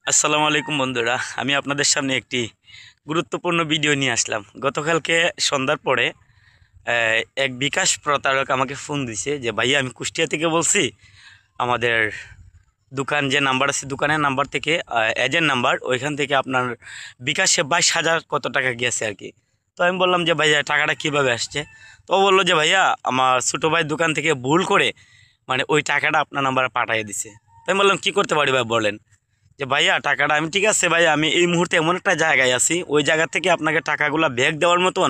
আসসালামু আলাইকুম বন্ধুরা, আমি আপনাদের সামনে একটি গুরুত্বপূর্ণ ভিডিও নিয়ে আসলাম। গতকালকে সন্ধ্যার পরে এক বিকাশ প্রতারক আমাকে ফোন দিছে যে ভাইয়া আমি কুষ্টিয়া থেকে বলছি, আমাদের দোকান যে নাম্বার আছে দোকানের নাম্বার থেকে এজেন্ট নাম্বার, ওইখান থেকে আপনার বিকাশে 22,000 কত টাকা গেছে আর কি। তো আমি বললাম যে ভাইয়া টাকাটা কীভাবে আসছে। তো ও বললো যে ভাইয়া আমার ছোটো ভাই দোকান থেকে ভুল করে মানে ওই টাকাটা আপনার নাম্বারে পাঠিয়ে দিছে। তো আমি বললাম কী করতে পারি ভাই বলেন। যে ভাইয়া টাকাটা আমি ঠিক আছে ভাইয়া, আমি এই মুহূর্তে এমন একটা জায়গায় আছি, ওই জায়গা থেকে আপনাকে টাকাগুলো ব্যাক দেওয়ার মতন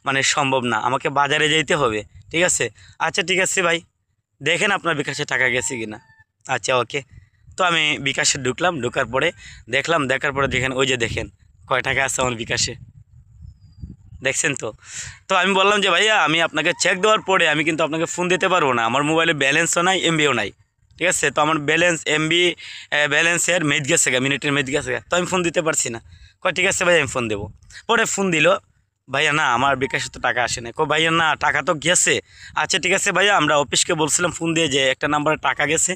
মানে সম্ভব না, আমাকে বাজারে যেতে হবে। ঠিক আছে, আচ্ছা ঠিক আছে ভাই, দেখেন আপনার বিকাশে টাকা গেছে কিনা। আচ্ছা ওকে। তো আমি বিকাশে ঢুকলাম, ঢোকার পরে দেখলাম, দেখার পরে দেখেন ওই যে দেখেন কয় টাকা আছে আমার বিকাশে, দেখছেন তো। তো আমি বললাম যে ভাইয়া আমি আপনাকে চেক দেওয়ার পরে আমি কিন্তু আপনাকে ফোন দিতে পারবো না, আমার মোবাইলে ব্যালেন্সও নাই, এমবিও নাই। ঠিক আছে, তো আমার ব্যালেন্স এমবি ব্যালেন্সের মেদ গেছে গা, মিনিটের মেদ গেছে গা, তো আমি ফোন দিতে পারছি না। কয় ঠিক আছে ভাই আমি ফোন দেবো। পরে ফোন দিল, ভাইয়া না আমার বিকাশে তো টাকা আসে না। ভাইয়া না টাকা তো গেছে। আচ্ছা ঠিক আছে ভাইয়া, আমরা অফিসকে বলছিলাম ফোন দিয়ে যে একটা নাম্বারে টাকা গেছে,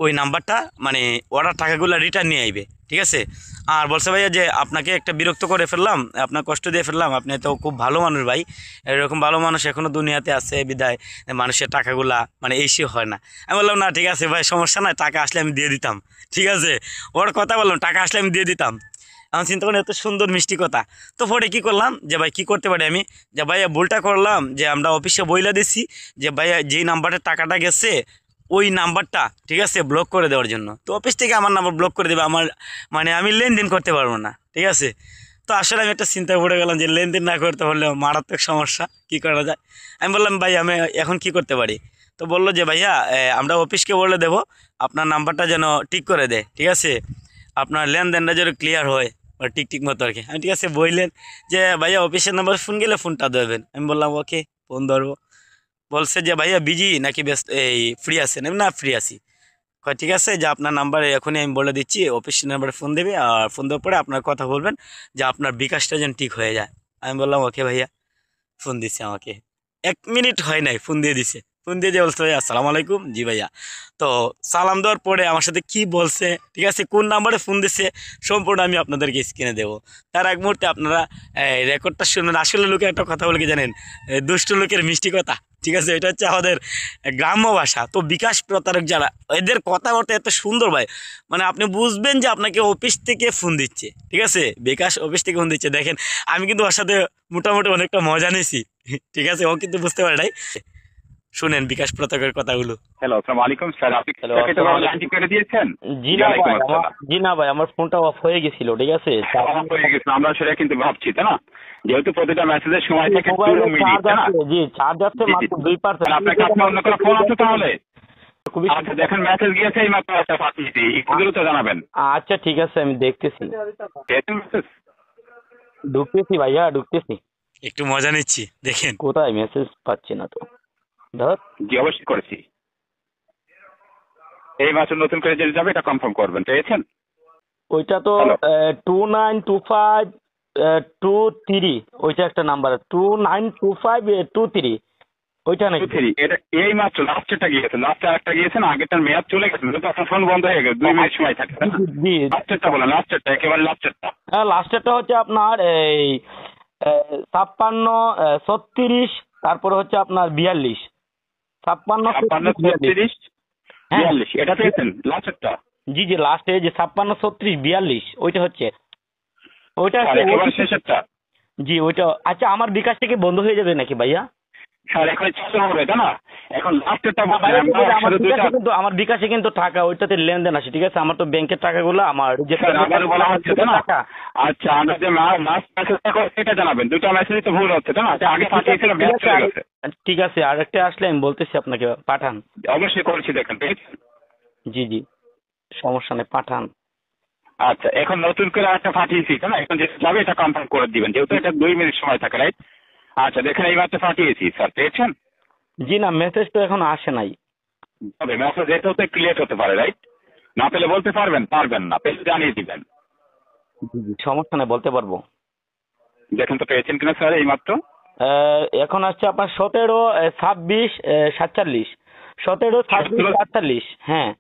ওই নাম্বারটা মানে ওরা টাকাগুলো রিটার্ন নিয়ে আইবে। ঠিক আছে, আর বলছে ভাইয়া যে আপনাকে একটা বিরক্ত করে ফেললাম, আপনার কষ্ট দিয়ে ফেললাম, আপনি তো খুব ভালো মানুষ ভাই, এরকম ভালো মানুষ এখনও দুনিয়াতে আছে বিদায় মানুষের টাকাগুলা মানে ইস্যু হয় না। আমি বললাম না ঠিক আছে ভাই, সমস্যা নাই, টাকা আসলে আমি দিয়ে দিতাম। ঠিক আছে, ওর কথা বললাম টাকা আসলে আমি দিয়ে দিতাম। আমি চিন্তা করি এত সুন্দর মিষ্টি কথা। তো পরে কী করলাম যে ভাই কী করতে পারি আমি, যে ভাইয়া ভুলটা করলাম যে আমরা অফিসে বইলা দিছি যে ভাইয়া যেই নাম্বারে টাকাটা গেছে ওই নাম্বারটা ঠিক আছে ব্লক করে দেওয়ার জন্য। তো অফিস থেকে আমার নাম্বার ব্লক করে দেবে, আমার মানে আমি লেনদেন করতে পারবো না। ঠিক আছে, তো আসলে আমি একটা চিন্তায় পড়ে গেলাম যে লেনদেন না করতে পারলে মারাত্মক সমস্যা, কি করা যায়। আমি বললাম ভাই আমি এখন কি করতে পারি। তো বললো যে ভাইয়া আমরা অফিসকে বলে দেবো আপনার নাম্বারটা যেন ঠিক করে দেয়। ঠিক আছে, আপনার লেনদেনটা যেন ক্লিয়ার হয় বা ঠিক ঠিক মতো আর কি। আমি ঠিক আছে বললেন যে ভাইয়া অফিসের নাম্বার ফোন গেলে ফোনটা দেবেন। আমি বললাম ওকে, ফোন ধরবো। বলছে যে ভাইয়া বিজি নাকি ব্যস্ত, এই ফ্রি আছেন। আমি না ফ্রি আছি। কয় ঠিক আছে যে আপনার নাম্বারে এখনই আমি বলে দিচ্ছি, অফিস নাম্বারে ফোন দেবে, আর ফোন দেওয়ার পরে আপনার কথা বলবেন যে আপনার বিকাশটা যেন ঠিক হয়ে যায়। আমি বললাম ওকে ভাইয়া। ফোন দিচ্ছে আমাকে, 1 মিনিট হয় নাই ফোন দিয়ে দিছে। ফোন দিয়ে যে বলছে ভাইয়া আসসালামু আলাইকুম, জি ভাইয়া। তো সালাম দেওয়ার পরে আমার সাথে কি বলছে, ঠিক আছে কোন নাম্বারে ফোন দিছে সম্পূর্ণ আমি আপনাদেরকে স্ক্রিনে দেবো। তার এক মুহূর্তে আপনারা রেকর্ডটা শুনবেন। আসলে লোকে একটা কথা বলে কি জানেন, দুষ্ট লোকের মিষ্টি কথা। ঠিক আছে, এটা হচ্ছে আমাদের গ্রাম্য ভাষা। তো বিকাশ প্রতারক যারা, এদের কথাবার্তা এত সুন্দর ভাই, মানে আপনি বুঝবেন যে আপনাকে অফিস থেকে ফোন দিচ্ছে। ঠিক আছে, বিকাশ অফিস থেকে ফোন দিচ্ছে। দেখেন আমি কিন্তু ওর সাথে মোটামুটি অনেকটা মজা নিয়েছি। ঠিক আছে, ও কিন্তু বুঝতে পারে নাই। শুনেন বিকাশ প্রতারকের কথাগুলো। হ্যালো, আসসালামু আলাইকুম স্যার। আপনি হ্যালো, টাকাটা আসসালামু তাহলে আলাইকুম। অ্যান্টি করে দিয়েছেন? জি না ওয়ালাইকুম ভাই আমার, আসসালাম। জি না ভাই আমার ফোনটা অফ হয়ে গেছিল। ঠিক আছে, অফ হয়ে গেছে, আমরা সেটা কিন্তু ভাবছি, তাই না? যেহেতু প্রতিটা মেসেজের সময় থাকে 2 মোবাইলে মিনিট, চার্জ তাই না? আছে, জি চার্জ আছে জি জি। মাত্র 2%। আর আপনার কাছে অন্য কোনো ফোন আছে তাহলে? খুবই আচ্ছা দেখেন, মেসেজ গিয়েছে এই মাত্র একটা পাঠিয়েছি, একটু দ্রুত জানাবেন। আচ্ছা ঠিক আছে আমি দেখতেছি। পেয়েছেন মেসেজ? ঢুকতেছি ভাইয়া, ঢুকতেছি। একটু মজা নিচ্ছি দেখেন। কোথায় মেসেজ পাচ্ছি না তো, ধর। জি অবশ্যই করেছি। এই মাত্র নতুন করে যেটা যাবে এটা কনফার্ম করবেন। পেয়েছেন? ওইটা তো হ্যালো, 292523, ওইটা একটা নাম্বার 292523, ওইটা নাকি? 2 3 এটা এই মাত্র লাস্টেরটা গিয়েছে, লাস্টে আরেকটা গিয়েছেন, আগেরটার মেয়াদ চলে গেছে, কিন্তু আপনার ফোন বন্ধ হয়ে গেছে, 2 মিনিট সময় থাকে, তাই না? জি, লাস্টেরটা বলেন, লাস্টেরটা, একেবারে লাস্টেরটা। হ্যাঁ লাস্টেরটা হচ্ছে আপনার এই 56 36, তারপরে হচ্ছে আপনার 42, 56 56 36 42। 36 হ্যাঁ 42 এটা পেয়েছেন লাস্টেরটা? জি জি, লাস্টে যে 56 36 42 ওইটা হচ্ছে, ওইটা আর হচ্ছে একেবারে শেষেরটা? জি ওইটা। আচ্ছা আমার বিকাশ থেকে বন্ধ হয়ে যাবে নাকি ভাইয়া? স্যার এখন চেষ্টা হবে, তাই না? এখন লাস্টেরটা না বলছেন, ভাইয়া, আমরা আমার একসাথে দুইটা। বিকাশে কিন্তু, আমার বিকাশে কিন্তু টাকা ওইটাতে লেনদেন আছে। ঠিক আছে, আমার তো ব্যাংকের টাকাগুলো আমার যে স্যার আবার বলা হচ্ছে, তাই না? টাকা। আচ্ছা, আমরা যে লাস্ট মেসেজটা করছি এটা জানাবেন, দুটো মেসেজই তো ভুল হচ্ছে, তাই না? যে আগে পাঠিয়েছিলাম, ঠিক মেয়াদ আছে, চলে গেছে। ঠিক আছে আরেকটা আসলে আমি বলতেছি আপনাকে, পাঠান। অবশ্যই করেছি, দেখেন পেয়েছেন? জি জি, সমস্যা নেই, পাঠান। আচ্ছা, এখন নতুন করে একটা পাঠিয়েছি, তাই না? এখন যেটা যাবে এটা কনফার্ম করে দিবেন, যেহেতু এটা 2 মিনিট সময় থাকে, রাইট? আচ্ছা দেখেন, এই মাত্র পাঠিয়েছি স্যার, পেয়েছেন? জি না, মেসেজ তো এখন আসে নাই। তবে মেসেজ এটাও তো ক্লিয়ার হতে পারে, রাইট? না পেলে বলতে পারবেন, পারবেন না পেলে জানিয়ে দিবেন। জি জি, সমস্যা নেই, বলতে পারবো। দেখেন তো পেয়েছেন কিনা স্যার এই মাত্র। এখন আসছে আপনার 17 26 47, 17 26 47। হ্যাঁ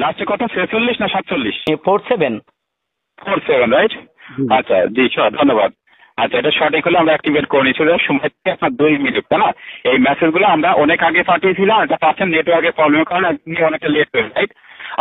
লাস্টে কত 46 না 47? 47। 47 রাইট? আচ্ছা জি স্যার, ধন্যবাদ। আচ্ছা, এটা সঠিক হলে আমরা অ্যাক্টিভেট করে নিচ্ছি। সময় থেকে আপনার 2 মিনিট, তাই না? এই মেসেজগুলো আমরা অনেক আগে পাঠিয়েছিলাম, এটা পাচ্ছেন নেটওয়ার্কের প্রবলেমের কারণে আপনি অনেকটা লেট হয়ে, রাইট?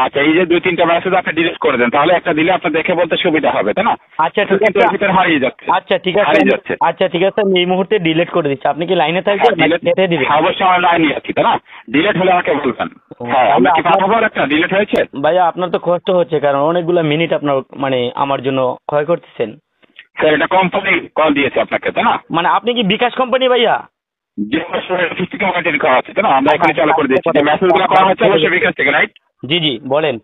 আচ্ছা, এই যে 2-3টা মেসেজ আপনি ডিলিট করে দেন, তাহলে একটা দিলে আপনার দেখে বলতে সুবিধা হবে, তাই না? আচ্ছা ঠিক কিন্তু আছে। এর ভিতরে হারিয়ে যাচ্ছে। আচ্ছা ঠিক আছে। হারিয়ে যাচ্ছে। আচ্ছা ঠিক আছে, আমি এই মুহূর্তে ডিলিট করে দিচ্ছি। আপনি কি লাইনে থাকবেন হ্যাঁ, নাকি কেটে দিবেন? অবশ্যই আমরা লাইনে আছি, তাই না? ডিলিট হলে আমাকে বলবেন। হ্যাঁ, তাহলে আমরা কি আপনার- পাঠাবো একটা ডিলিট হয়েছে? ভাইয়া আপনার তো কষ্ট হচ্ছে, কারণ অনেকগুলো মিনিট আপনার মানে আমার জন্য ক্ষয় করতেছেন। স্যার, এটা কোম্পানি কল দিয়েছে আপনাকে, তাই না? মানে আপনি কি বিকাশ কোম্পানি ভাইয়া? যে ফিজিক্যাল মেনটেন করা আছে, তাই না? আমরা এখানে চালু করে দিচ্ছি। যে মেসেজগুলো করা হচ্ছে অবশ্যই বিকাশ থেকে, রাইট? জি জি বলেন।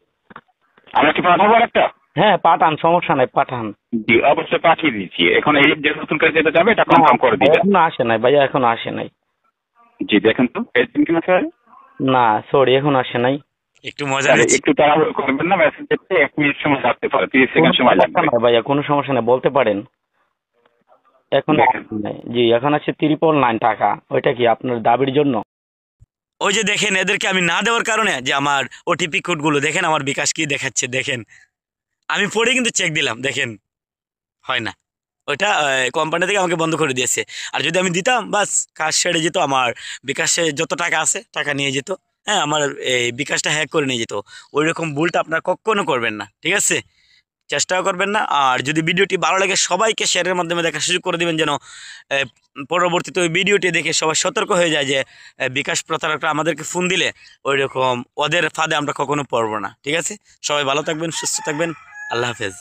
আমরা কি পাঠাবো একটা? হ্যাঁ পাঠান, সমস্যা নাই, পাঠান। জি, অবশ্যই পাঠিয়ে দিচ্ছি। এখন এই যে নতুন করে যেতে যাবে এটা কনফার্ম করে দিবেন। এখনো আসে নাই ভাইয়া, এখনো আসে নাই। জি, দেখেন তো পেয়েছেন কিনা স্যার? না সরি, এখন আসে নাই। একটু মজা স্যার, নিচ্ছি। একটু তাড়াহুড়ো করবেন না, মেসেজ দেখতে 1 মিনিট সময় লাগতে পারে, 30 কোনো সেকেন্ড সময় সমস্যা লাগবে। নাই ভাইয়া, কোনো সমস্যা নাই, বলতে পারেন। এখন দেখেন। নাই জি, এখন আছে 999 টাকা। ওইটা কি আপনার দাবির জন্য? ওই যে দেখেন, এদেরকে আমি না দেওয়ার কারণে যে আমার ওটিপি কোডগুলো দেখেন, আমার বিকাশ কি দেখাচ্ছে দেখেন। আমি পরে কিন্তু চেক দিলাম, দেখেন হয় না। ওইটা কোম্পানি থেকে আমাকে বন্ধ করে দিয়েছে। আর যদি আমি দিতাম বাস কাজ সেরে যেত, আমার বিকাশে যত টাকা আছে টাকা নিয়ে যেত। হ্যাঁ, আমার এই বিকাশটা হ্যাক করে নিয়ে যেত। ওই রকম ভুলটা আপনারা কখনো করবেন না, ঠিক আছে? চেষ্টাও করবেন না। আর যদি ভিডিওটি ভালো লাগে সবাইকে শেয়ারের মাধ্যমে দেখার সুযোগ করে দিবেন, যেন পরবর্তীতে ওই ভিডিওটি দেখে সবাই সতর্ক হয়ে যায় যে বিকাশ প্রতারকরা আমাদেরকে ফোন দিলে ওই রকম ওদের ফাঁদে আমরা কখনো পড়বো না, ঠিক আছে? সবাই ভালো থাকবেন, সুস্থ থাকবেন। আল্লাহ হাফেজ।